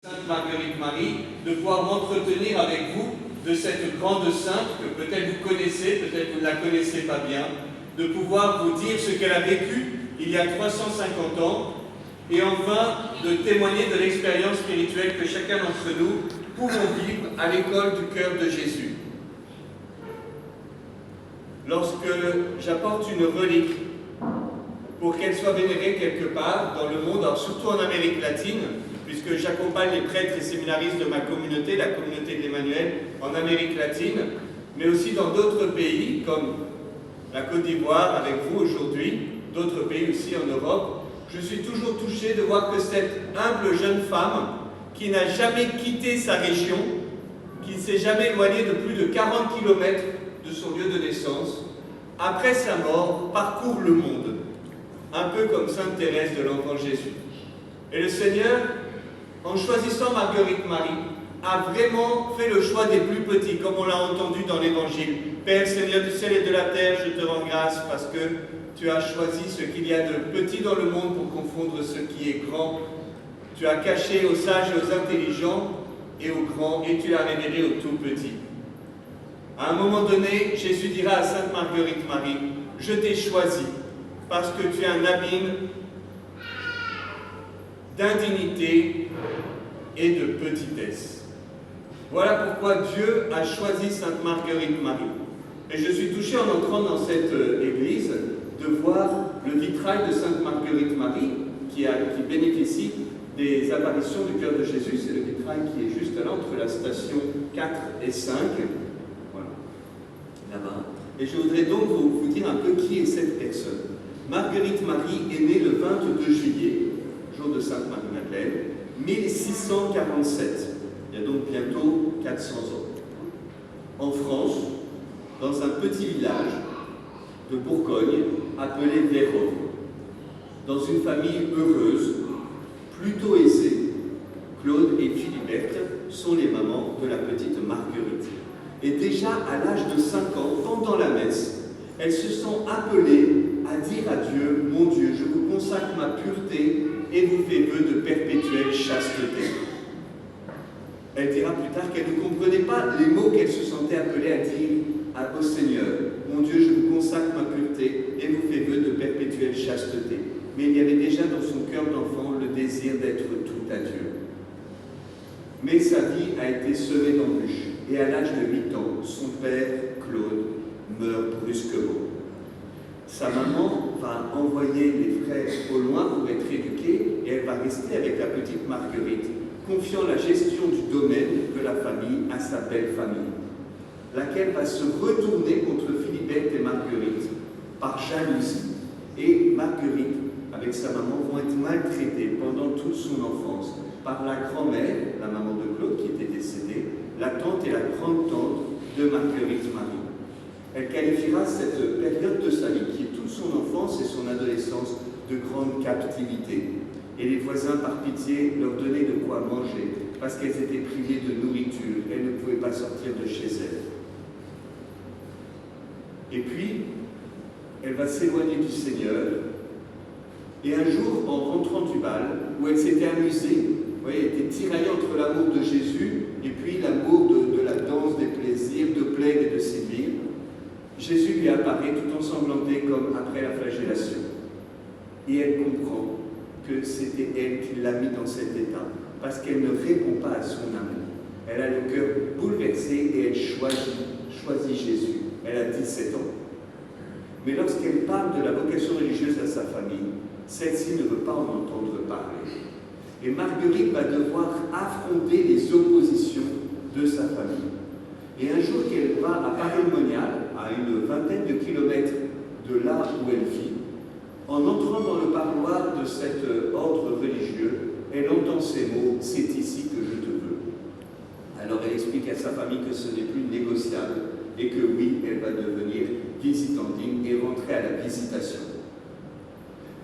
Sainte Marguerite Marie, de pouvoir m'entretenir avec vous de cette grande sainte que peut-être vous connaissez, peut-être vous ne la connaissez pas bien, de pouvoir vous dire ce qu'elle a vécu il y a 350 ans, et enfin de témoigner de l'expérience spirituelle que chacun d'entre nous pouvons vivre à l'école du cœur de Jésus. Lorsque j'apporte une relique pour qu'elle soit vénérée quelque part dans le monde, alors surtout en Amérique latine, puisque j'accompagne les prêtres et séminaristes de ma communauté, la communauté de l'Emmanuel, en Amérique latine, mais aussi dans d'autres pays, comme la Côte d'Ivoire avec vous aujourd'hui, d'autres pays aussi en Europe, je suis toujours touché de voir que cette humble jeune femme, qui n'a jamais quitté sa région, qui ne s'est jamais éloignée de plus de 40 km de son lieu de naissance, après sa mort, parcourt le monde, un peu comme Sainte Thérèse de l'Enfant Jésus. Et le Seigneur, en choisissant Marguerite Marie, a vraiment fait le choix des plus petits, comme on l'a entendu dans l'Évangile. Père, Seigneur du ciel et de la terre, je te rends grâce parce que tu as choisi ce qu'il y a de petit dans le monde pour confondre ce qui est grand. Tu as caché aux sages et aux intelligents et aux grands, et tu l'as révélé aux tout petits. À un moment donné, Jésus dira à Sainte Marguerite Marie, je t'ai choisi parce que tu es un abîme d'indignité et de petitesse. Voilà pourquoi Dieu a choisi Sainte Marguerite Marie. Et je suis touché en entrant dans cette église de voir le vitrail de Sainte Marguerite Marie qui bénéficie des apparitions du cœur de Jésus. C'est le vitrail qui est juste là entre la station 4 et 5. Voilà, là-bas. Et je voudrais donc vous dire un peu qui est cette personne. Marguerite Marie est née le 22 juillet, jour de Sainte Marie-Madeleine, 1647. Il y a donc bientôt 400 ans. En France, dans un petit village de Bourgogne appelé Vérone, dans une famille heureuse, plutôt aisée, Claude et Philibert sont les mamans de la petite Marguerite. Et déjà à l'âge de 5 ans, pendant la messe, elles se sont appelées à dire à Dieu, mon Dieu, je vous consacre ma pureté et vous fais vœu de perpétuelle chasteté. Elle dira plus tard qu'elle ne comprenait pas les mots qu'elle se sentait appelée à dire au Seigneur. Mon Dieu, je vous consacre ma pureté et vous fais vœu de perpétuelle chasteté. Mais il y avait déjà dans son cœur d'enfant le désir d'être tout à Dieu. Mais sa vie a été semée d'embûches. Et à l'âge de 8 ans, son père, Claude, meurt brusquement. Sa maman va envoyer les frères au loin pour être éduqués et elle va rester avec la petite Marguerite, confiant la gestion du domaine de la famille à sa belle famille, laquelle va se retourner contre Philibert et Marguerite par jalousie. Et Marguerite, avec sa maman, vont être maltraitées pendant toute son enfance par la grand-mère, la maman de Claude qui était décédée, la tante et la grande-tante de Marguerite Marie. Elle qualifiera cette période de sa vie, qui est toute son enfance et son adolescence, de grande captivité. Et les voisins, par pitié, leur donnaient de quoi manger, parce qu'elles étaient privées de nourriture, elles ne pouvaient pas sortir de chez elles. Et puis, elle va s'éloigner du Seigneur, et un jour, en rentrant du bal, où elle s'était amusée, vous voyez, elle était tiraillée entre l'amour de Jésus et puis l'amour de la danse, des plaisirs, de plaire et de séduire, Jésus lui apparaît tout ensanglanté comme après la flagellation. Et elle comprend que c'était elle qui l'a mis dans cet état, parce qu'elle ne répond pas à son amour. Elle a le cœur bouleversé et elle choisit Jésus. Elle a 17 ans. Mais lorsqu'elle parle de la vocation religieuse à sa famille, celle-ci ne veut pas en entendre parler. Et Marguerite va devoir affronter les oppositions de sa famille. Et un jour qu'elle va à Paray-le-Monial, à une vingtaine de kilomètres de là où elle vit, en entrant dans le parloir de cet ordre religieux, elle entend ces mots « c'est ici que je te veux ». Alors elle explique à sa famille que ce n'est plus négociable et que oui, elle va devenir visitandine et rentrer à la visitation.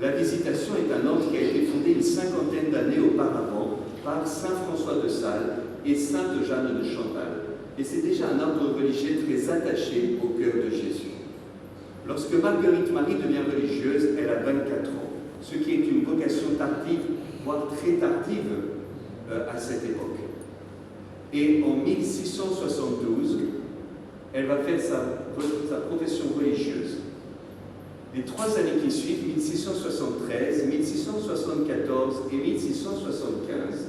La visitation est un ordre qui a été fondé une cinquantaine d'années auparavant par saint François de Sales et sainte Jeanne de Chantal. Et c'est déjà un ordre religieux très attaché au cœur de Jésus. Lorsque Marguerite Marie devient religieuse, elle a 24 ans, ce qui est une vocation tardive, voire très tardive, à cette époque. Et en 1672, elle va faire sa profession religieuse. Les 3 années qui suivent, 1673, 1674 et 1675,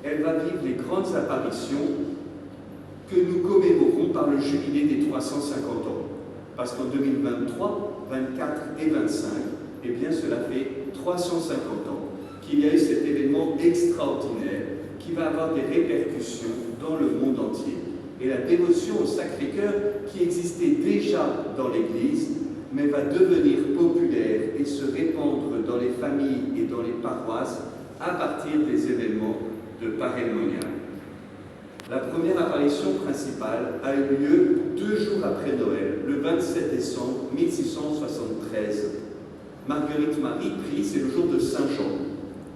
elle va vivre les grandes apparitions que nous commémorons par le jubilé des 350 ans. Parce qu'en 2023, 24 et 25, eh bien cela fait 350 ans qu'il y a eu cet événement extraordinaire qui va avoir des répercussions dans le monde entier. Et la dévotion au Sacré-Cœur, qui existait déjà dans l'Église, mais va devenir populaire et se répandre dans les familles et dans les paroisses à partir des événements de Paray-le-Monial. La première apparition principale a eu lieu 2 jours après Noël, le 27 décembre 1673. Marguerite Marie prie, c'est le jour de Saint Jean,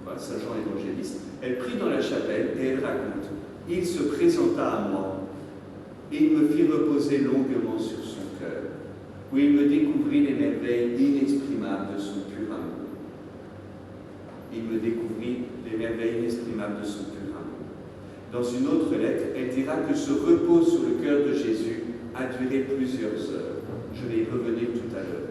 voilà, Saint Jean évangéliste. Elle prie dans la chapelle et elle raconte « Il se présenta à moi et il me fit reposer longuement sur son cœur, où il me découvrit les merveilles inexprimables de son pur amour. » Il me découvrit les merveilles inexprimables de son pur amour. Dans une autre lettre, elle dira que ce repos sur le cœur de Jésus a duré plusieurs heures. Je vais y revenir tout à l'heure.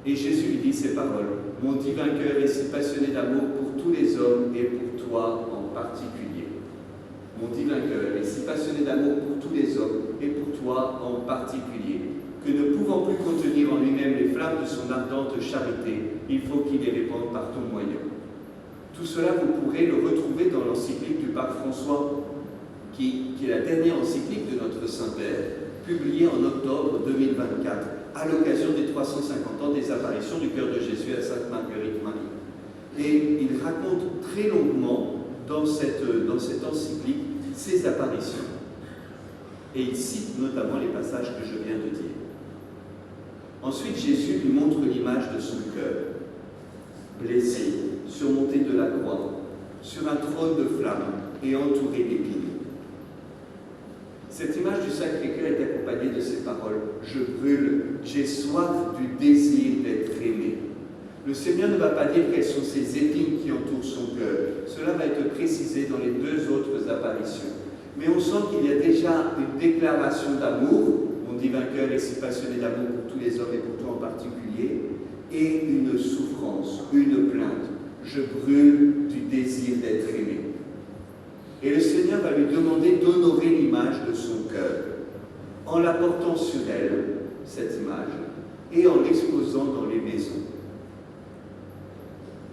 Et Jésus lui dit ces paroles. « Mon divin cœur est si passionné d'amour pour tous les hommes et pour toi en particulier. Mon divin cœur est si passionné d'amour pour tous les hommes et pour toi en particulier, que ne pouvant plus contenir en lui-même les flammes de son ardente charité, il faut qu'il les répande par ton moyen. » Tout cela, vous pourrez le retrouver dans l'encyclique du pape François, qui est la dernière encyclique de notre Saint-Père, publiée en octobre 2024, à l'occasion des 350 ans des apparitions du cœur de Jésus à Sainte Marguerite Marie. Et il raconte très longuement dans cette encyclique ces apparitions. Et il cite notamment les passages que je viens de dire. Ensuite, Jésus lui montre l'image de son cœur, blessé, surmonté de la croix, sur un trône de flammes et entouré d'épines. Cette image du Sacré-Cœur est accompagnée de ces paroles « Je brûle, j'ai soif du désir d'être aimé ». Le Seigneur ne va pas dire quelles sont ces épines qui entourent son cœur. Cela va être précisé dans les 2 autres apparitions. Mais on sent qu'il y a déjà une déclaration d'amour. Mon divin cœur est si passionné d'amour pour tous les hommes et pour toi en particulier. Et une souffrance, une plainte. Je brûle du désir d'être aimé. Et le Seigneur va lui demander d'honorer l'image de son cœur, en la portant sur elle, cette image, et en l'exposant dans les maisons.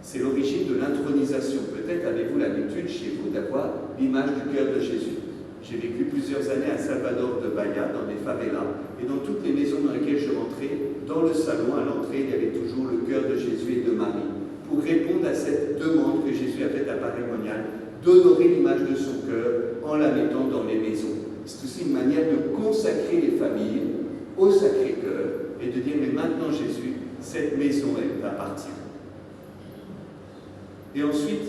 C'est l'origine de l'intronisation. Peut-être avez-vous l'habitude chez vous d'avoir l'image du cœur de Jésus. J'ai vécu plusieurs années à Salvador de Bahia, dans des favelas, et dans toutes les maisons dans lesquelles je rentrais, dans le salon, à l'entrée, il y avait toujours le cœur de Jésus et de Marie, pour répondre à cette demande que Jésus a faite à Paray-le-Monial, d'honorer l'image de son cœur en la mettant dans les maisons. C'est aussi une manière de consacrer les familles au Sacré-Cœur et de dire, mais maintenant Jésus, cette maison, elle t'appartient. Et ensuite,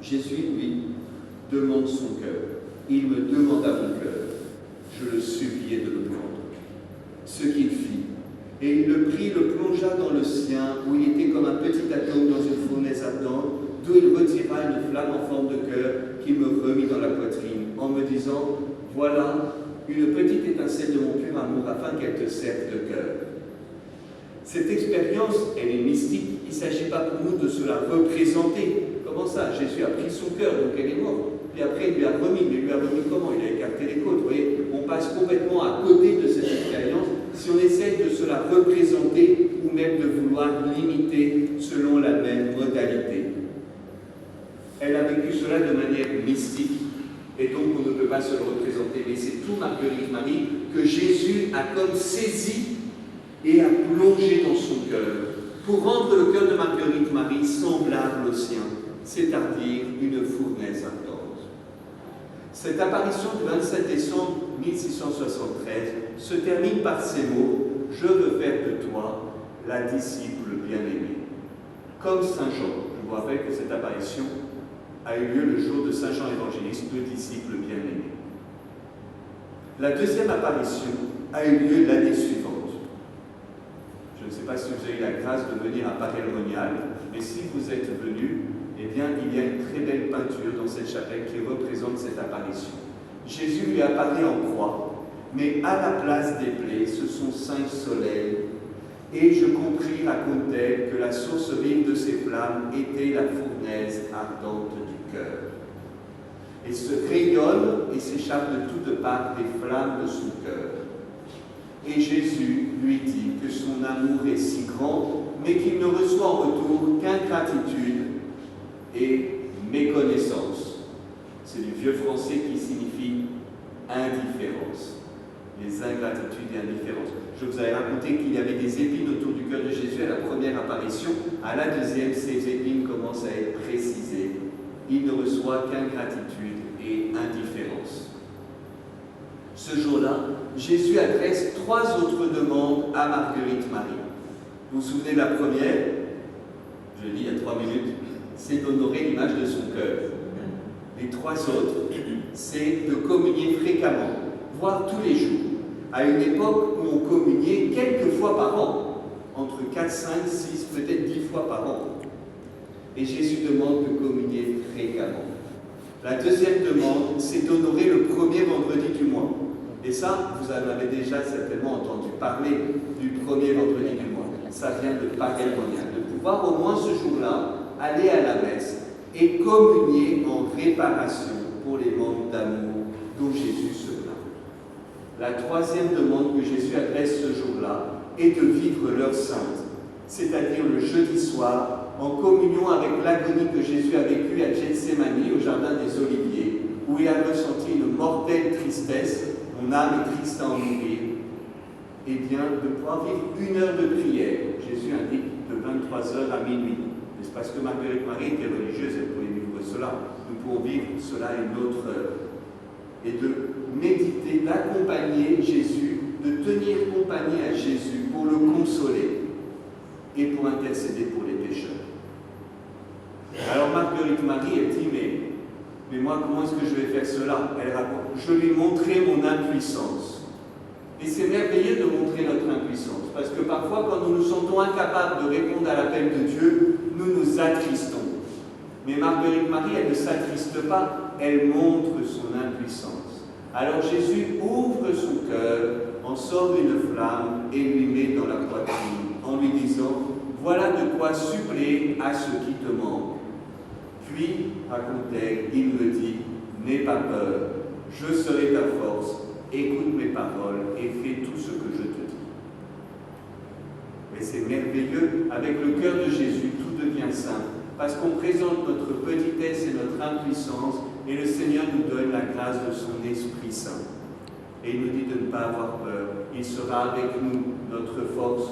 Jésus, lui, demande son cœur. Il me demanda mon cœur. Je le suppliais de le prendre. Ce qu'il fit. Et il le prit, le plongea dans le sien, où il était comme un petit atome dans une fournaise ardente, d'où il retira une flamme en forme de cœur qu'il me remit dans la poitrine, en me disant, voilà une petite étincelle de mon pur amour, afin qu'elle te serve de cœur. Cette expérience, elle est mystique. Il ne s'agit pas pour nous de se la représenter. Comment ça? Jésus a pris son cœur, donc elle est morte. Puis après, il lui a remis. Mais il lui a remis comment? Il a écarté les côtes. Vous voyez, on passe complètement à côté de cette expérience si on essaye de se la représenter ou même de vouloir l'imiter selon la même modalité. Elle a vécu cela de manière mystique et donc on ne peut pas se le représenter. Mais c'est tout Marguerite Marie que Jésus a comme saisi et a plongé dans son cœur pour rendre le cœur de Marguerite Marie semblable au sien, c'est-à-dire une fournaise ardente. Cette apparition du 27 décembre 1673 se termine par ces mots « Je veux faire de toi la disciple bien-aimée ». Comme Saint Jean, je vous rappelle que cette apparition a eu lieu le jour de Saint Jean évangéliste, le disciple bien-aimé. La deuxième apparition a eu lieu l'année suivante. Je ne sais pas si vous avez eu la grâce de venir à Paray-le-Monial, mais si vous êtes venu, eh bien, il y a une très belle peinture dans cette chapelle qui représente cette apparition. Jésus lui apparaît en croix, mais à la place des plaies, ce sont 5 soleils. Et je compris, raconte-t-elle, que la source vive de ces flammes était la fournaise ardente du cœur. Et se rayonne et s'échappe de toutes parts des flammes de son cœur. Et Jésus lui dit que son amour est si grand, mais qu'il ne reçoit en retour qu'ingratitude et méconnaissance. C'est du vieux français qui signifie indifférence. Les ingratitudes et indifférences. Je vous avais raconté qu'il y avait des épines autour du cœur de Jésus à la première apparition. À la deuxième, ces épines commencent à être précisées. Il ne reçoit qu'ingratitude et indifférence. Ce jour-là, Jésus adresse 3 autres demandes à Marguerite Marie. Vous vous souvenez de la première? Je l'ai dit il y a 3 minutes. C'est d'honorer l'image de son cœur. Les 3 autres, c'est de communier fréquemment, voire tous les jours, à une époque où on communiait quelques fois par an, entre 4, 5, 6, peut-être 10 fois par an. Et Jésus demande de communier fréquemment. La deuxième demande, c'est d'honorer le premier vendredi du mois. Et ça, vous en avez déjà certainement entendu parler du premier vendredi du mois. Ça vient de Paganonia, de pouvoir au moins ce jour-là aller à la messe et communier en réparation pour les manques d'amour dont Jésus se plaint. La troisième demande que Jésus adresse ce jour-là est de vivre l'heure sainte, c'est-à-dire le jeudi soir, en communion avec l'agonie que Jésus a vécue à Gethsémani, au jardin des Oliviers, où il a ressenti une mortelle tristesse, mon âme est triste à en mourir, et bien de pouvoir vivre 1 heure de prière. Jésus indique de 23h à minuit. C'est parce que Marguerite Marie était religieuse, elle pouvait vivre cela. Nous pouvons vivre cela à une autre heure. Et de méditer, d'accompagner Jésus, de tenir compagnie à Jésus pour le consoler et pour intercéder pour les pécheurs. Alors Marguerite Marie, elle dit, mais moi, comment est-ce que je vais faire cela? Elle raconte, je lui montrais mon impuissance. Et c'est merveilleux de montrer notre impuissance, parce que parfois, quand nous nous sentons incapables de répondre à l'appel de Dieu, nous nous attristons. Mais Marguerite Marie, elle ne s'attriste pas, elle montre son impuissance. Alors Jésus ouvre son cœur, en sort une flamme et lui met dans la poitrine, en lui disant, voilà de quoi suppléer à ce qui te manque. Puis, raconte-t-elle, il me dit, n'aie pas peur, je serai ta force, écoute mes paroles et fais tout ce que je te dis. Mais c'est merveilleux, avec le cœur de Jésus, tout devient simple, parce qu'on présente notre petitesse et notre impuissance, et le Seigneur nous donne la grâce de son Esprit Saint. Et il nous dit de ne pas avoir peur, il sera avec nous, notre force,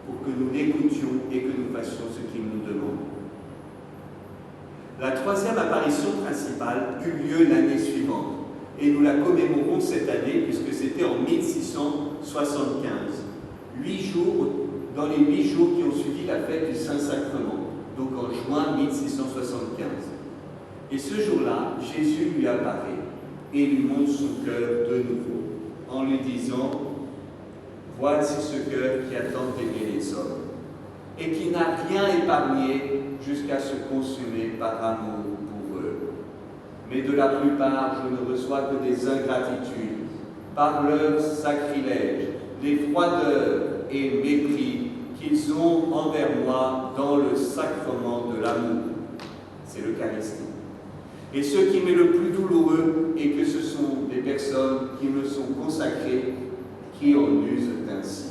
pour que nous l'écoutions et que nous fassions ce qu'il nous demande. La troisième apparition principale eut lieu l'année suivante, et nous la commémorons cette année, puisque c'était en 1675. 8 jours, dans les 8 jours qui ont suivi la fête du Saint-Sacrement, donc en juin 1675. Et ce jour-là, Jésus lui apparaît et lui montre son cœur de nouveau, en lui disant, voici ce cœur qui attend d'aimer les hommes, et qui n'a rien épargné jusqu'à se consumer par amour pour eux. Mais de la plupart, je ne reçois que des ingratitudes, par leur sacrilège, les froideurs et mépris qu'ils ont envers moi dans le sacrement de l'amour. C'est l'Eucharistie. Et ce qui m'est le plus douloureux est que ce sont des personnes qui me sont consacrées qui en usent ainsi.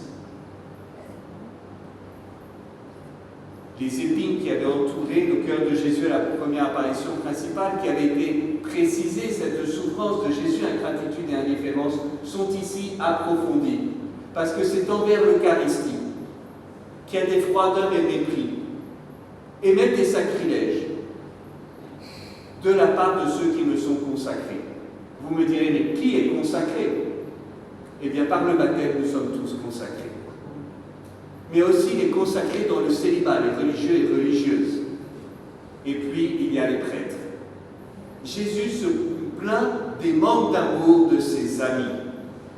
Les épines qui avaient entouré le cœur de Jésus à la première apparition principale, qui avait été précisée, cette souffrance de Jésus, ingratitude et indifférence, sont ici approfondies. Parce que c'est envers l'Eucharistie qu'il y a des froideurs et mépris, et même des sacrilèges, de la part de ceux qui me sont consacrés. Vous me direz, mais qui est consacré? Eh bien, par le baptême, nous sommes tous consacrés. Mais aussi les consacrés dans le célibat, les religieux et religieuses. Et puis, il y a les prêtres. Jésus se plaint des manques d'amour de ses amis,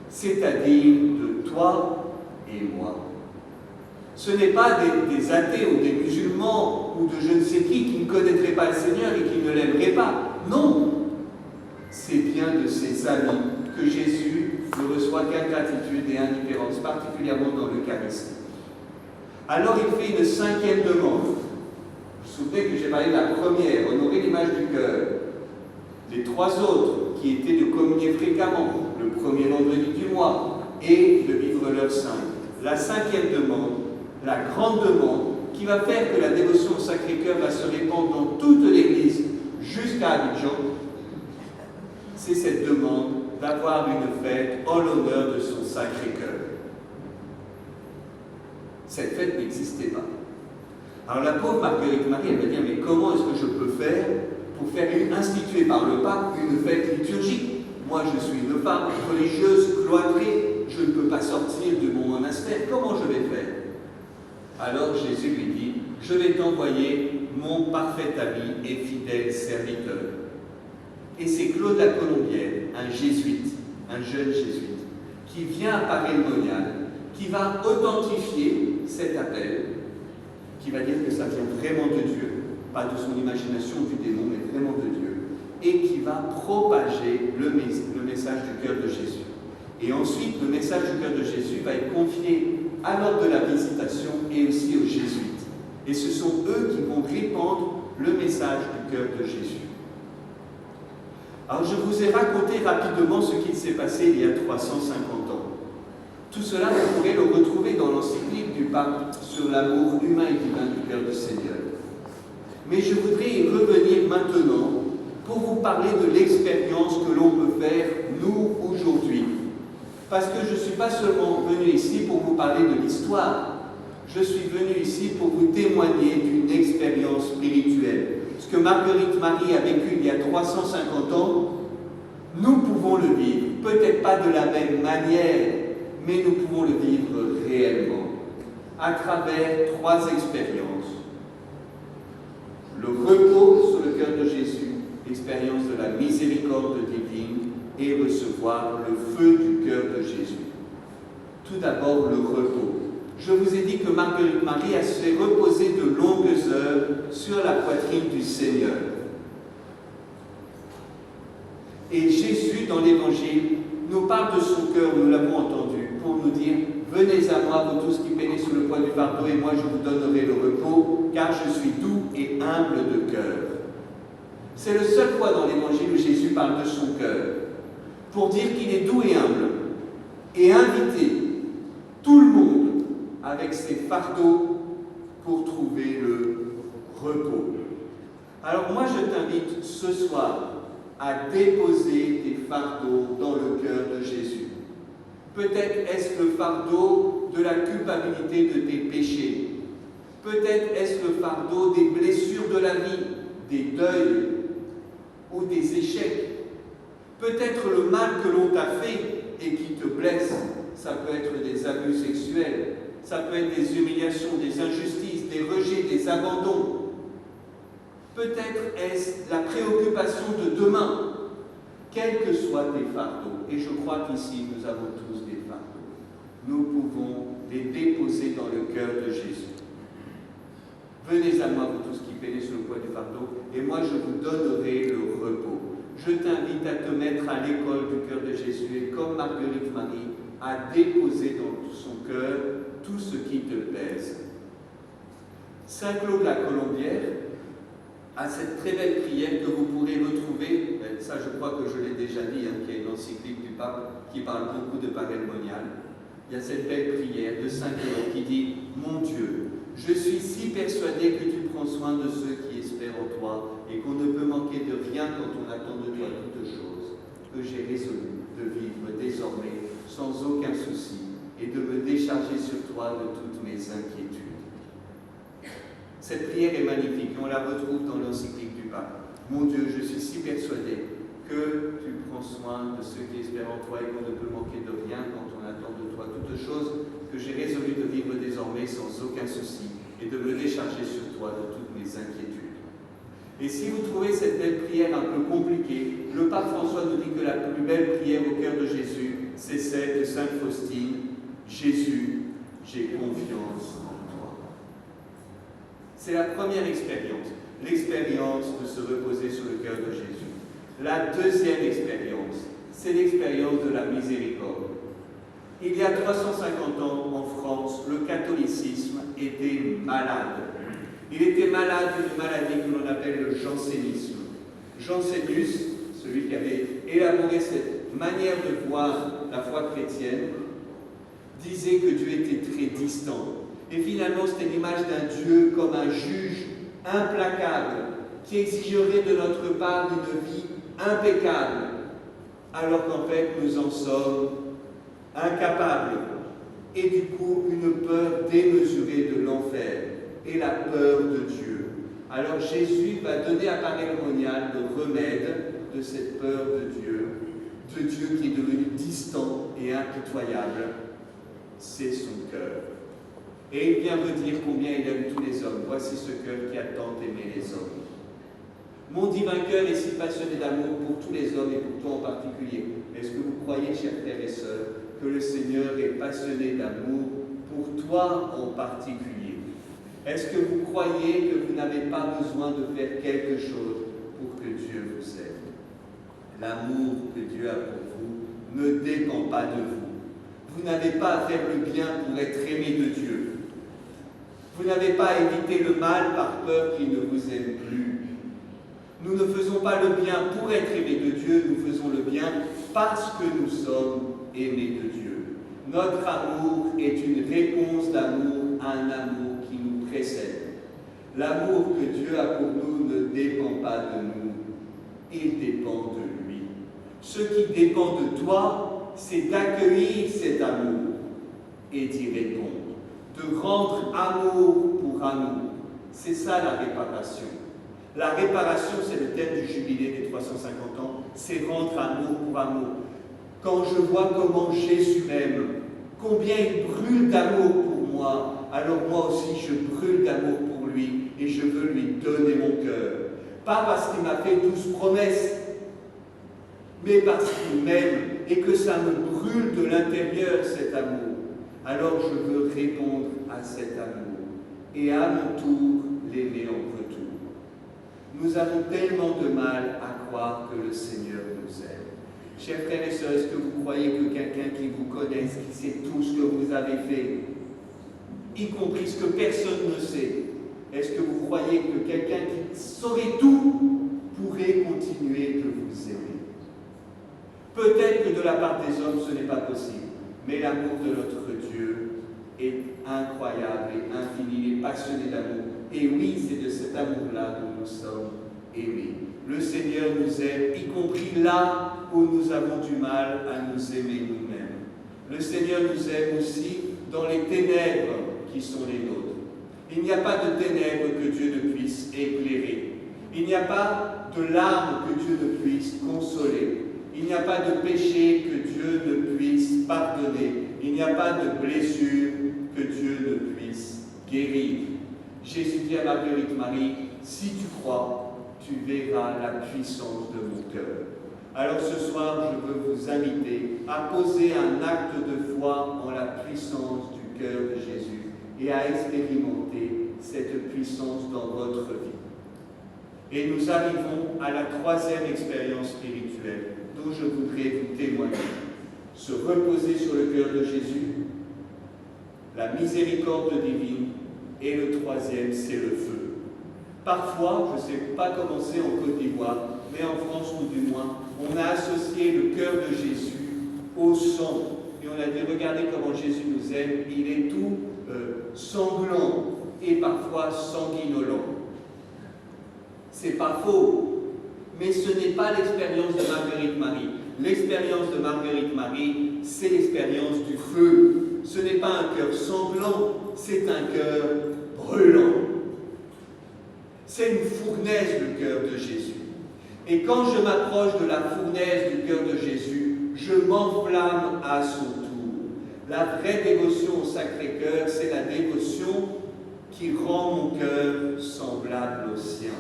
c'est-à-dire de toi et moi. Ce n'est pas des athées ou des musulmans enfants ou de je ne sais qui ne connaîtrait pas le Seigneur et qui ne l'aimerait pas. Non, c'est bien de ses amis que Jésus ne reçoit qu'ingratitude et indifférence, particulièrement dans l'Eucharistie. Alors il fait une 5e demande. Vous vous souvenez que j'ai parlé de la première, honorer l'image du cœur. Les 3 autres, qui étaient de communier fréquemment, le premier vendredi du mois, et de vivre leur saint. La 5e demande, la grande demande, qui va faire que la dévotion au Sacré-Cœur va se répandre dans toute l'Église jusqu'à Abidjan, c'est cette demande d'avoir une fête en l'honneur de son Sacré-Cœur. Cette fête n'existait pas. Alors la pauvre Marguerite Marie, elle va dire, mais comment est-ce que je peux faire pour faire instituer par le pape une fête liturgique? Moi, je suis une femme religieuse, cloîtrée, je ne peux pas sortir de mon monastère, comment je vais faire? Alors Jésus lui dit, je vais t'envoyer mon parfait ami et fidèle serviteur. Et c'est Claude la Colombière, un jésuite, un jeune jésuite, qui vient à Paray-le-Monial, qui va authentifier cet appel, qui va dire que ça vient vraiment de Dieu, pas de son imagination du démon, mais vraiment de Dieu, et qui va propager le message du cœur de Jésus. Et ensuite, le message du cœur de Jésus va être confié à l'ordre de la visitation et aussi aux jésuites. Et ce sont eux qui vont répandre le message du cœur de Jésus. Alors, je vous ai raconté rapidement ce qui s'est passé il y a 350 ans. Tout cela, vous pourrez le retrouver dans l'encyclique du pape sur l'amour humain et divin du cœur du Seigneur. Mais je voudrais y revenir maintenant pour vous parler de l'expérience que l'on peut faire, nous, aujourd'hui. Parce que je ne suis pas seulement venu ici pour vous parler de l'histoire, je suis venu ici pour vous témoigner d'une expérience spirituelle. Ce que Marguerite Marie a vécu il y a 350 ans, nous pouvons le vivre, peut-être pas de la même manière, mais nous pouvons le vivre réellement, à travers 3 expériences. Le repos sur le cœur de Jésus, l'expérience de la miséricorde divine, et recevoir le feu du cœur de Jésus. Tout d'abord, le repos. Je vous ai dit que Marguerite Marie a se reposé de longues heures sur la poitrine du Seigneur. Et Jésus, dans l'Évangile, nous parle de son cœur, nous l'avons entendu, pour nous dire « Venez à moi, vous tous qui peinez sous le poids du fardeau, et moi je vous donnerai le repos, car je suis doux et humble de cœur. » C'est la seule fois dans l'Évangile où Jésus parle de son cœur, pour dire qu'il est doux et humble, et inviter tout le monde avec ses fardeaux pour trouver le repos. Alors moi je t'invite ce soir à déposer tes fardeaux dans le cœur de Jésus. Peut-être est-ce le fardeau de la culpabilité de tes péchés. Peut-être est-ce le fardeau des blessures de la vie, des deuils ou des échecs. Peut-être le mal que l'on t'a fait et qui te blesse. Ça peut être des abus sexuels, ça peut être des humiliations, des injustices, des rejets, des abandons. Peut-être est-ce la préoccupation de demain, quels que soient tes fardeaux. Et je crois qu'ici, nous avons tous des fardeaux. Nous pouvons les déposer dans le cœur de Jésus. Venez à moi, vous tous qui peinez sur le poids du fardeau, et moi je vous donnerai le repos. Je t'invite à te mettre à l'école du cœur de Jésus, et comme Marguerite Marie, à déposer dans son cœur tout ce qui te pèse. Saint Claude la Colombière a cette très belle prière que vous pourrez retrouver, ça je crois que je l'ai déjà dit, qui est une encyclique du pape qui parle beaucoup de Paray-le-Monial. Il y a cette belle prière de Saint Claude qui dit « Mon Dieu, je suis si persuadé que tu prends soin de ceux qui espèrent en toi et qu'on ne peut manquer de rien quand on attend de toi toutes choses, que j'ai résolu de vivre désormais sans aucun souci et de me décharger sur toi de toutes mes inquiétudes. » Cette prière est magnifique, on la retrouve dans l'encyclique du pape. Mon Dieu, je suis si persuadé que tu prends soin de ceux qui espèrent en toi et qu'on ne peut manquer de rien quand on attend de toi toutes choses, que j'ai résolu de vivre désormais sans aucun souci et de me décharger sur toi de toutes mes inquiétudes. Et si vous trouvez cette belle prière un peu compliquée, le pape François nous dit que la plus belle prière au cœur de Jésus, c'est celle de Sainte Faustine. Jésus, j'ai confiance en toi. C'est la première expérience, l'expérience de se reposer sur le cœur de Jésus. La deuxième expérience, c'est l'expérience de la miséricorde. Il y a 350 ans, en France, le catholicisme était malade. Il était malade d'une maladie que l'on appelle le jansénisme. Jansénus, celui qui avait élaboré cette manière de voir la foi chrétienne, disait que Dieu était très distant. Et finalement, c'était l'image d'un Dieu comme un juge implacable qui exigerait de notre part une vie impeccable, alors qu'en fait, nous en sommes incapables. Et du coup, une peur démesurée de l'enfer et la peur de Dieu. Alors Jésus va donner à Paris le Monial le remède de cette peur de Dieu qui est devenu distant et impitoyable. C'est son cœur. Et il vient me dire combien il aime tous les hommes. Voici ce cœur qui a tant aimé les hommes. Mon divin cœur est si passionné d'amour pour tous les hommes et pour toi en particulier. Est-ce que vous croyez, chers frères et sœurs, que le Seigneur est passionné d'amour pour toi en particulier? Est-ce que vous croyez que vous n'avez pas besoin de faire quelque chose pour que Dieu vous aime? L'amour que Dieu a pour vous ne dépend pas de vous. Vous n'avez pas à faire le bien pour être aimé de Dieu. Vous n'avez pas à éviter le mal par peur qu'il ne vous aime plus. Nous ne faisons pas le bien pour être aimés de Dieu, nous faisons le bien parce que nous sommes aimés de Dieu. Notre amour est une réponse d'amour à un amour qui nous précède. L'amour que Dieu a pour nous ne dépend pas de nous, il dépend de lui. Ce qui dépend de toi, c'est d'accueillir cet amour et d'y répondre. De rendre amour pour amour. C'est ça la réparation. La réparation, c'est le thème du jubilé des 350 ans, c'est rendre amour pour amour. Quand je vois comment Jésus m'aime, combien il brûle d'amour pour moi, alors moi aussi je brûle d'amour pour lui et je veux lui donner mon cœur. Pas parce qu'il m'a fait 12 promesses, mais parce qu'il m'aime et que ça me brûle de l'intérieur cet amour. Alors je veux répondre à cet amour et à mon tour l'aimer en retour. Nous avons tellement de mal à croire que le Seigneur nous aime. Chers frères et sœurs, est-ce que vous croyez que quelqu'un qui vous connaisse, qui sait tout ce que vous avez fait, y compris ce que personne ne sait, est-ce que vous croyez que quelqu'un qui saurait tout pourrait continuer de vous aimer? Peut-être que de la part des hommes, ce n'est pas possible. Mais l'amour de notre Dieu est incroyable et infini, il est passionné d'amour. Et oui, c'est de cet amour-là que nous sommes aimés. Le Seigneur nous aime, y compris là où nous avons du mal à nous aimer nous-mêmes. Le Seigneur nous aime aussi dans les ténèbres qui sont les nôtres. Il n'y a pas de ténèbres que Dieu ne puisse éclairer. Il n'y a pas de larmes que Dieu ne puisse consoler. Il n'y a pas de péché que Dieu ne puisse pardonner. Il n'y a pas de blessure que Dieu ne puisse guérir. Jésus dit à Marguerite Marie, si tu crois, tu verras la puissance de mon cœur. Alors ce soir, je veux vous inviter à poser un acte de foi en la puissance du cœur de Jésus et à expérimenter cette puissance dans votre vie. Et nous arrivons à la troisième expérience spirituelle dont je voudrais vous témoigner. Se reposer sur le cœur de Jésus, la miséricorde divine, et le troisième, c'est le feu. Parfois, je ne sais pas comment c'est en Côte d'Ivoire, mais en France ou du moins, on a associé le cœur de Jésus au sang. Et on a dit, regardez comment Jésus nous aime, il est tout sanglant et parfois sanguinolent. C'est pas faux, mais ce n'est pas l'expérience de Marguerite Marie. L'expérience de Marguerite Marie, c'est l'expérience du feu. Ce n'est pas un cœur sanglant, c'est un cœur brûlant. C'est une fournaise, le cœur de Jésus. Et quand je m'approche de la fournaise du cœur de Jésus, je m'enflamme à son tour. La vraie dévotion au Sacré-Cœur, c'est la dévotion qui rend mon cœur semblable au sien.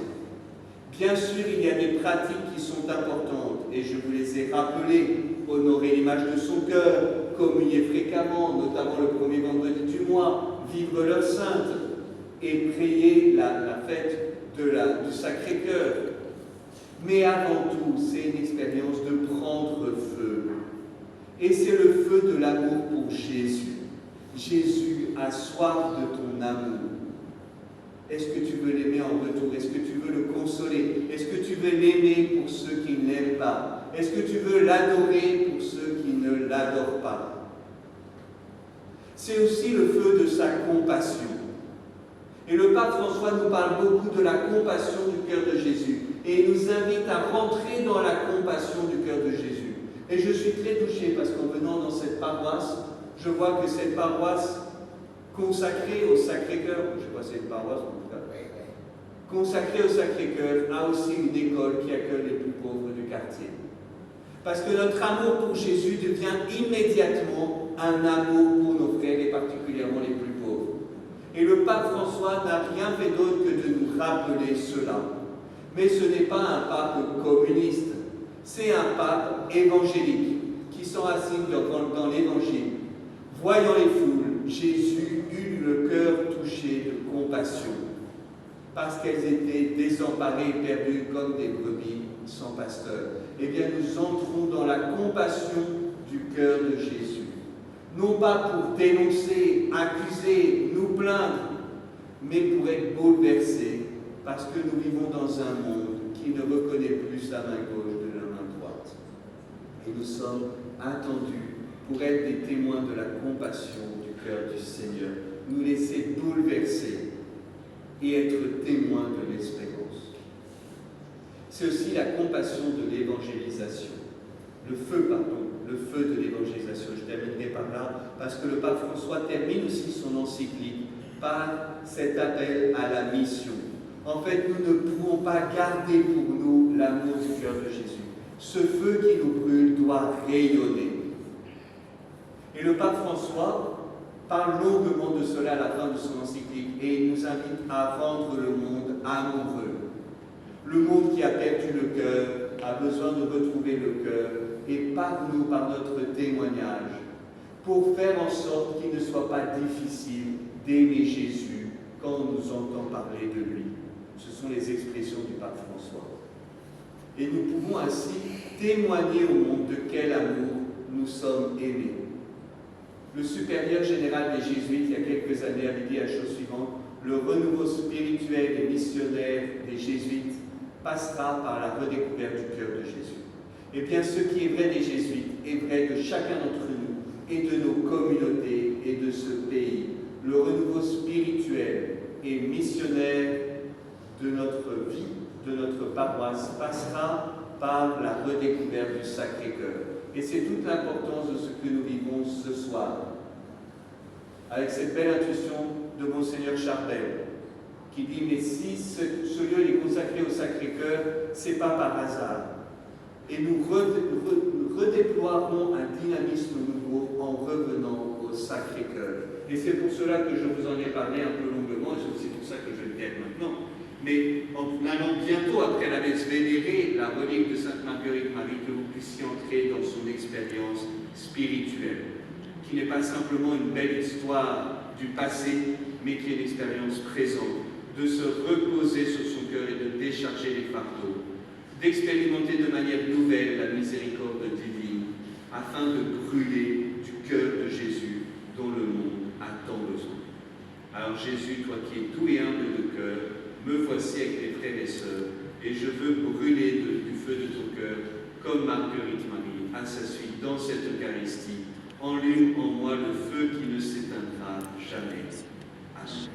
Bien sûr, il y a des pratiques qui sont importantes, et je vous les ai rappelées. Honorer l'image de son cœur, communier fréquemment, notamment le premier vendredi du mois, vivre l'heure sainte. et prier la fête du Sacré-Cœur. Mais avant tout, c'est une expérience de prendre feu. Et c'est le feu de l'amour pour Jésus. Jésus a soif de ton amour. Est-ce que tu veux l'aimer en retour? Est-ce que tu veux le consoler? Est-ce que tu veux l'aimer pour ceux qui ne l'aiment pas? Est-ce que tu veux l'adorer pour ceux qui ne l'adorent pas? C'est aussi le feu de sa compassion. Et le pape François nous parle beaucoup de la compassion du cœur de Jésus. Et il nous invite à rentrer dans la compassion du cœur de Jésus. Et je suis très touché parce qu'en venant dans cette paroisse, je vois que cette paroisse consacrée au Sacré-Cœur, je ne sais pas si c'est une paroisse en tout cas, consacrée au Sacré-Cœur, a aussi une école qui accueille les plus pauvres du quartier. Parce que notre amour pour Jésus devient immédiatement un amour pour nos frères et particulièrement les plus pauvres. Et le pape François n'a rien fait d'autre que de nous rappeler cela. Mais ce n'est pas un pape communiste, c'est un pape évangélique qui s'enracine dans l'évangile. Voyant les foules, Jésus eut le cœur touché de compassion, parce qu'elles étaient désemparées et perdues comme des brebis sans pasteur. Eh bien, nous entrons dans la compassion du cœur de Jésus. Non pas pour dénoncer, accuser, nous plaindre, mais pour être bouleversés, parce que nous vivons dans un monde qui ne reconnaît plus sa main gauche de la main droite. Et nous sommes attendus pour être des témoins de la compassion du cœur du Seigneur, nous laisser bouleverser et être témoins de l'espérance. C'est aussi la compassion de l'évangélisation. Le feu de l'évangélisation. Je terminerai par là, parce que le pape François termine aussi son encyclique par cet appel à la mission. En fait, nous ne pouvons pas garder pour nous l'amour du cœur de Jésus. Ce feu qui nous brûle doit rayonner. Et le pape François parle longuement de cela à la fin de son encyclique et il nous invite à rendre le monde amoureux. Le monde qui a perdu le cœur a besoin de retrouver le cœur et par nous, par notre témoignage, pour faire en sorte qu'il ne soit pas difficile d'aimer Jésus quand on nous entend parler de lui. Ce sont les expressions du pape François. Et nous pouvons ainsi témoigner au monde de quel amour nous sommes aimés. Le supérieur général des Jésuites, il y a quelques années, avait dit la chose suivante: le renouveau spirituel et missionnaire des Jésuites passera par la redécouverte du cœur de Jésus. Eh bien, ce qui est vrai des Jésuites est vrai de chacun d'entre nous et de nos communautés et de ce pays. Le renouveau spirituel et missionnaire de notre vie, de notre paroisse, passera par la redécouverte du Sacré-Cœur. Et c'est toute l'importance de ce que nous vivons ce soir, avec cette belle intuition de Monseigneur Charbel, qui dit: mais si ce lieu est consacré au Sacré-Cœur, c'est pas par hasard. Et nous redéploierons un dynamisme nouveau en revenant au Sacré-Cœur. Et c'est pour cela que je vous en ai parlé un peu longuement, et c'est aussi pour ça que je le dis maintenant. Mais en allant bientôt, après la messe vénérée, la relique de Sainte Marguerite Marie, que vous puissiez entrer dans son expérience spirituelle, qui n'est pas simplement une belle histoire du passé, mais qui est une expérience présente, de se reposer sur son cœur et de décharger les fardeaux, d'expérimenter de manière nouvelle la miséricorde divine, afin de brûler du cœur de Jésus dont le monde a tant besoin. Alors Jésus, toi qui es doux et humble de cœur, me voici avec les frères et sœurs, et je veux brûler du feu de ton cœur, comme Marguerite Marie, à sa suite dans cette Eucharistie. Enlume en moi le feu qui ne s'éteindra jamais. Amen.